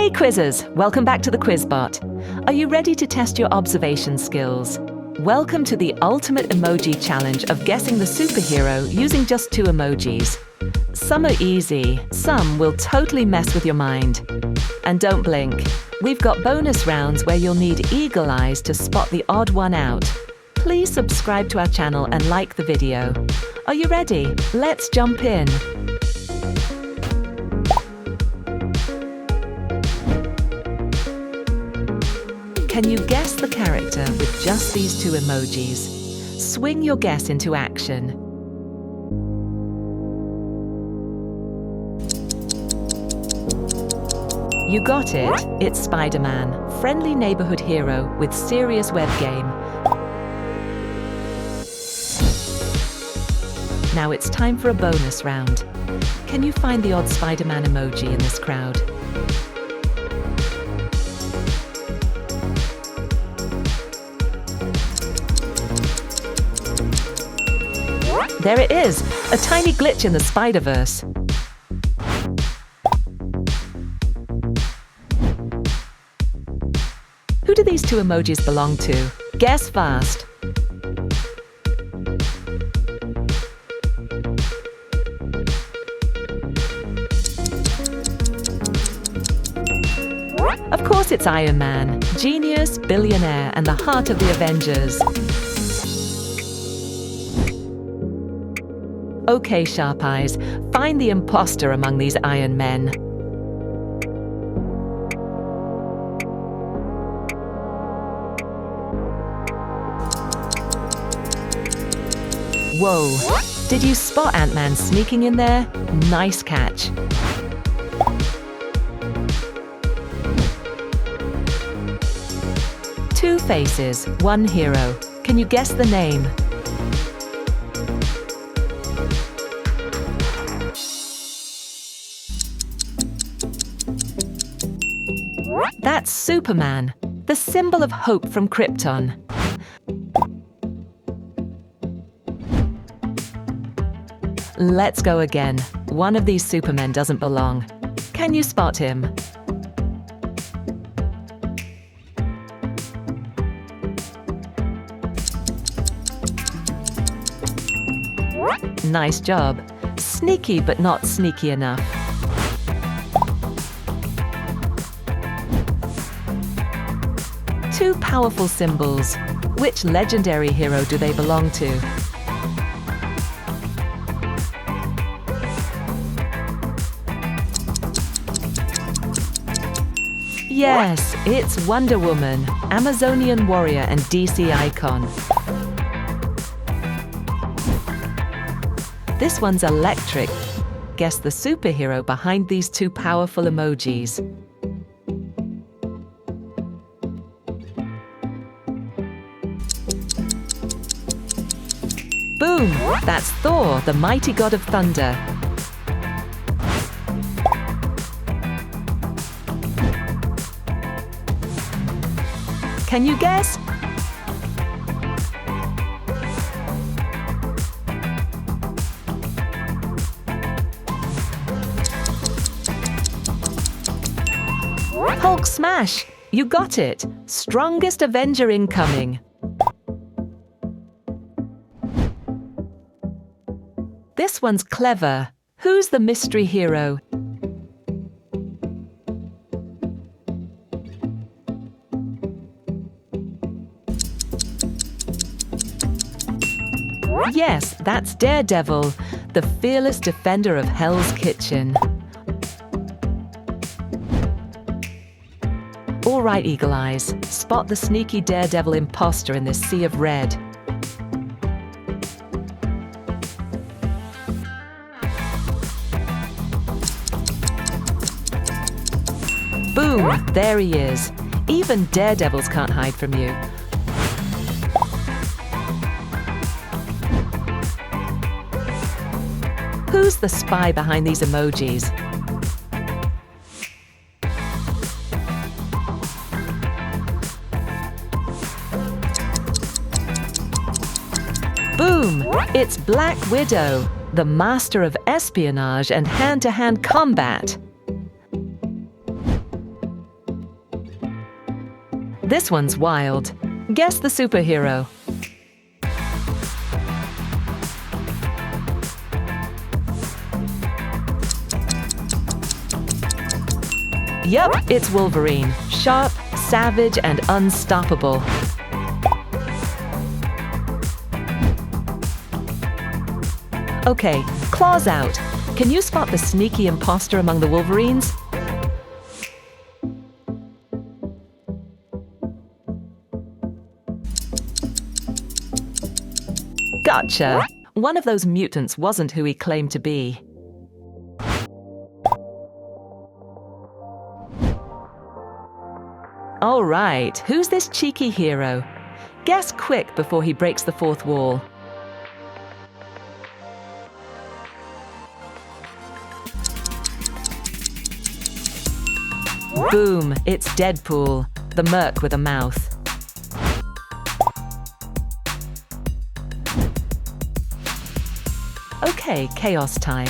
Hey quizzers, welcome back to the QuizBot. Are you ready to test your observation skills? Welcome to the ultimate emoji challenge of guessing the superhero using just 2 emojis. Some are easy, some will totally mess with your mind. And don't blink, we've got bonus rounds where you'll need eagle eyes to spot the odd one out. Please subscribe to our channel and like the video. Are you ready? Let's jump in. Can you guess the character with just these 2 emojis? Swing your guess into action. You got it. It's Spider-Man, friendly neighborhood hero with serious web game. Now it's time for a bonus round. Can you find the odd Spider-Man emoji in this crowd? There it is, a tiny glitch in the Spider-Verse. Who do these 2 emojis belong to? Guess fast. Of course it's Iron Man, genius, billionaire, and the heart of the Avengers. Okay, sharp eyes, find the imposter among these Iron Men. Whoa, did you spot Ant-Man sneaking in there? Nice catch. Two faces, one hero. Can you guess the name? That's Superman, the symbol of hope from Krypton. Let's go again. One of these Supermen doesn't belong. Can you spot him? Nice job. Sneaky but not sneaky enough. Two powerful symbols. Which legendary hero do they belong to? Yes, it's Wonder Woman, Amazonian warrior and DC icon. This one's electric. Guess the superhero behind these 2 powerful emojis. Boom! That's Thor, the mighty god of thunder. Can you guess? Hulk smash! You got it! Strongest Avenger incoming. This one's clever. Who's the mystery hero? Yes, that's Daredevil, the fearless defender of Hell's Kitchen. All right, Eagle Eyes, spot the sneaky Daredevil imposter in this sea of red. Boom, there he is. Even daredevils can't hide from you. Who's the spy behind these emojis? Boom! It's Black Widow, the master of espionage and hand-to-hand combat. This one's wild. Guess the superhero. Yup, it's Wolverine. Sharp, savage, and unstoppable. Okay, claws out. Can you spot the sneaky imposter among the Wolverines? Gotcha! One of those mutants wasn't who he claimed to be. All right, who's this cheeky hero? Guess quick before he breaks the fourth wall. Boom, it's Deadpool, the merc with a mouth. Okay, chaos time.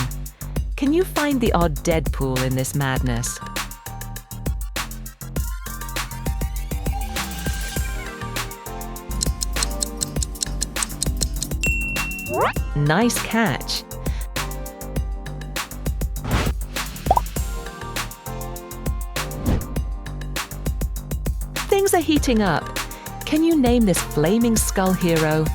Can you find the odd Deadpool in this madness? Nice catch. Things are heating up. Can you name this flaming skull hero?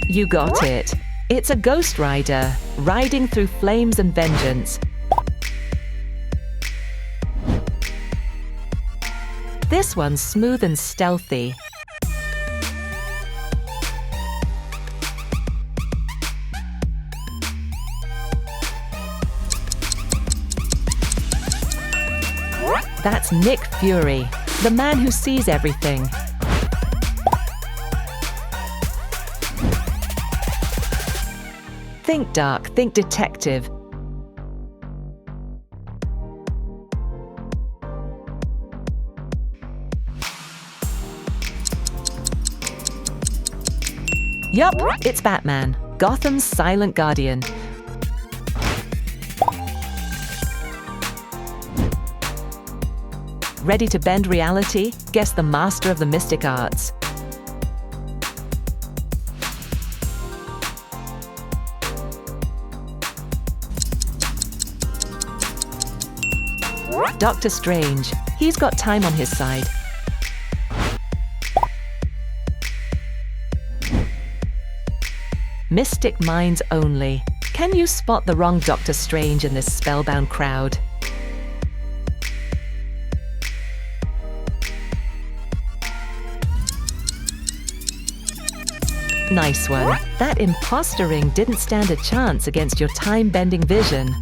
You got it. It's a Ghost Rider, riding through flames and vengeance. This one's smooth and stealthy. That's Nick Fury, the man who sees everything. Think dark, think detective. Yup, it's Batman, Gotham's silent guardian. Ready to bend reality? Guess the master of the mystic arts. Doctor Strange. He's got time on his side. Mystic minds only. Can you spot the wrong Doctor Strange in this spellbound crowd? Nice one. That imposter ring didn't stand a chance against your time-bending vision.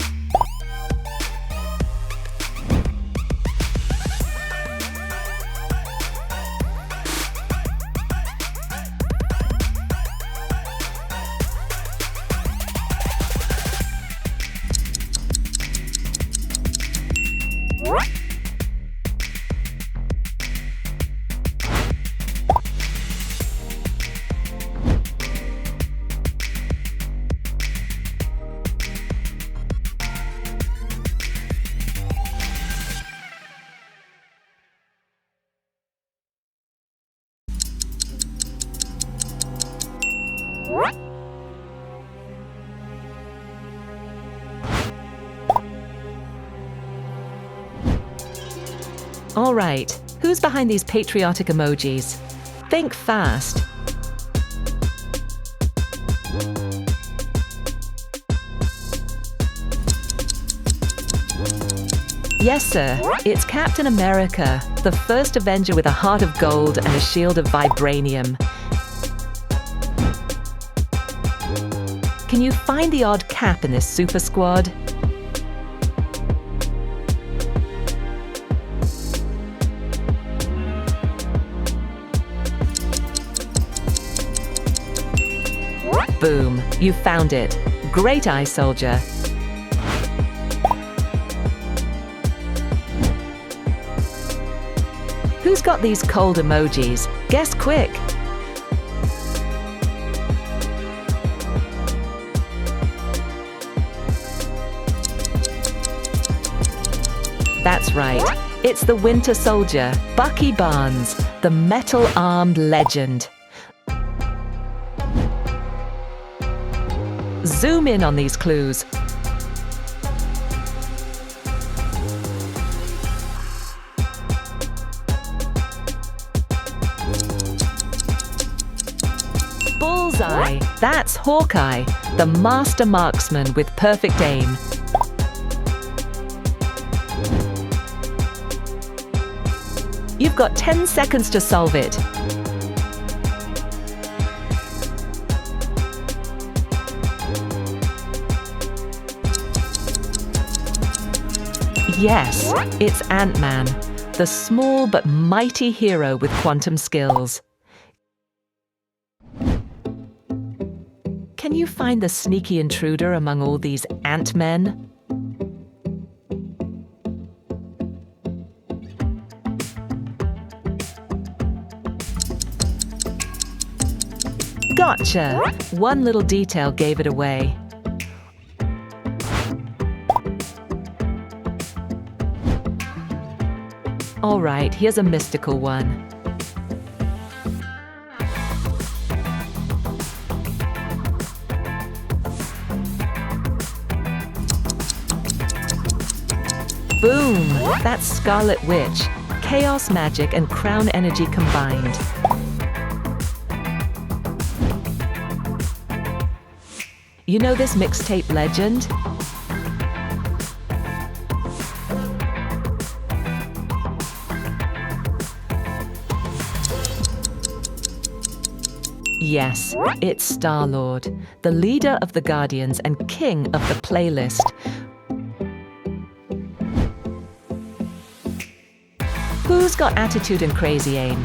All right, who's behind these patriotic emojis? Think fast. Yes, sir. It's Captain America, the first Avenger with a heart of gold and a shield of vibranium. Can you find the odd Cap in this super squad? Boom, you found it. Great eye, soldier. Who's got these cold emojis? Guess quick. That's right. It's the Winter Soldier, Bucky Barnes, the metal-armed legend. Zoom in on these clues. Bullseye! That's Hawkeye, the master marksman with perfect aim. You've got 10 seconds to solve it. Yes, it's Ant-Man, the small but mighty hero with quantum skills. Can you find the sneaky intruder among all these Ant-Men? Gotcha! One little detail gave it away. All right, here's a mystical one. Boom! That's Scarlet Witch. Chaos magic and crown energy combined. You know this mixtape legend? Yes, it's Star-Lord, the leader of the Guardians and king of the playlist. Who's got attitude and crazy aim?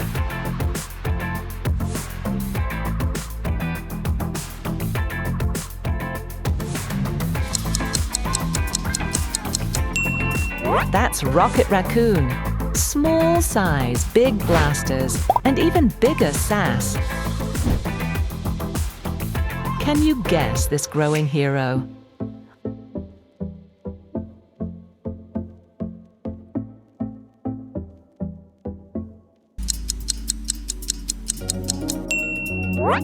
That's Rocket Raccoon. Small size, big blasters, and even bigger sass. Can you guess this growing hero?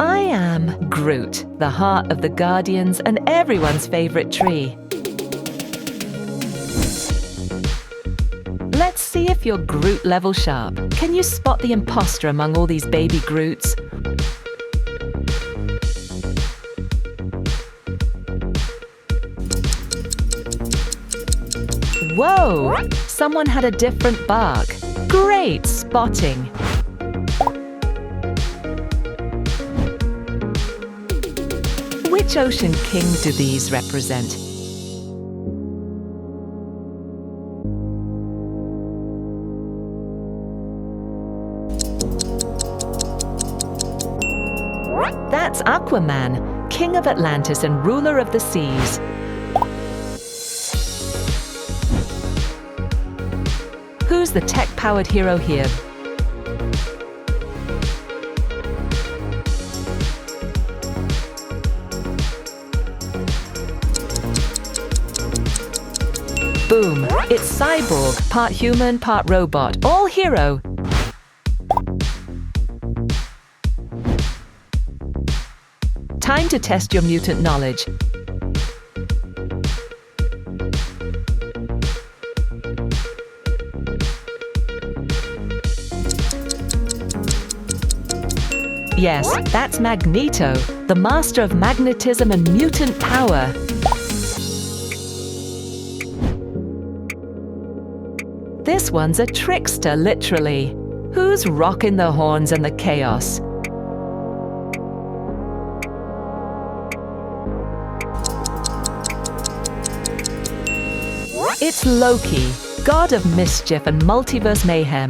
I am Groot, the heart of the Guardians and everyone's favorite tree. Let's see if you're Groot level sharp. Can you spot the imposter among all these baby Groots? Whoa! Someone had a different bark. Great spotting! Which ocean king do these represent? That's Aquaman, king of Atlantis and ruler of the seas. Who's the tech-powered hero here? Boom! It's Cyborg, part human, part robot, all hero. Time to test your mutant knowledge. Yes, that's Magneto, the master of magnetism and mutant power. This one's a trickster, literally. Who's rocking the horns and the chaos? It's Loki, god of mischief and multiverse mayhem.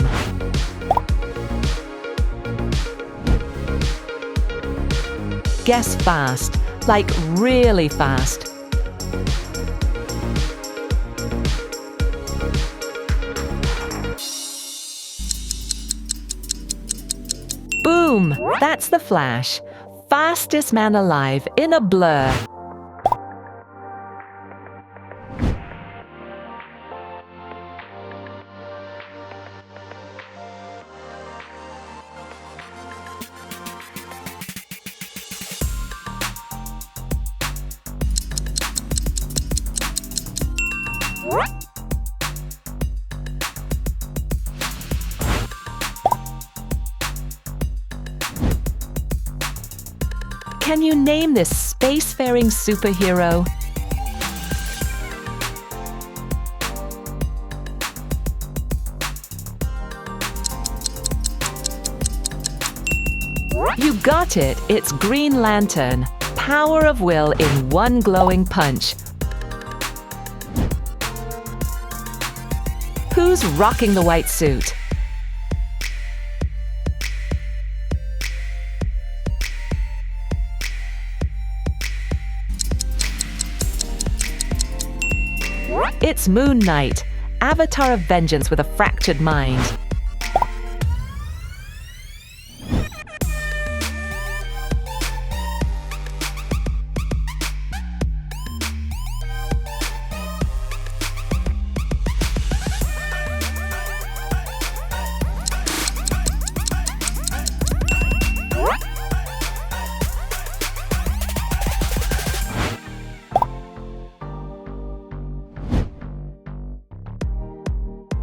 Guess fast, like really fast. Boom! That's the Flash. Fastest man alive in a blur. Can you name this spacefaring superhero? You got it! It's Green Lantern. Power of will in one glowing punch. Who's rocking the white suit? It's Moon Knight, avatar of vengeance with a fractured mind.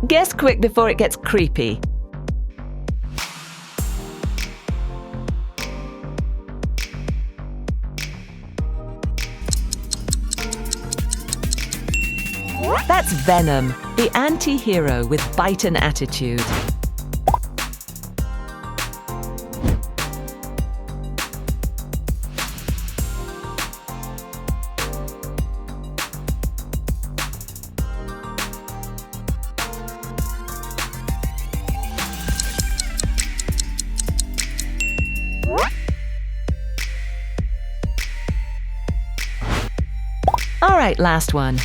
Guess quick before it gets creepy. That's Venom, the anti-hero with bite and attitude. All right, last one.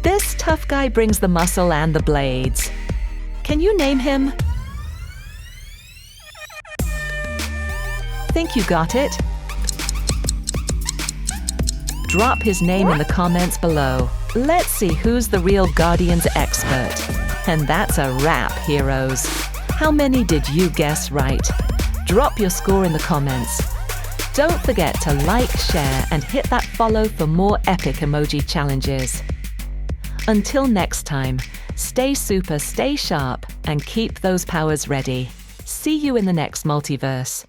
This tough guy brings the muscle and the blades. Can you name him? Think you got it? Drop his name in the comments below. Let's see who's the real Guardians expert. And that's a wrap, heroes. How many did you guess right? Drop your score in the comments. Don't forget to like, share, and hit that follow for more epic emoji challenges. Until next time, stay super, stay sharp, and keep those powers ready. See you in the next multiverse.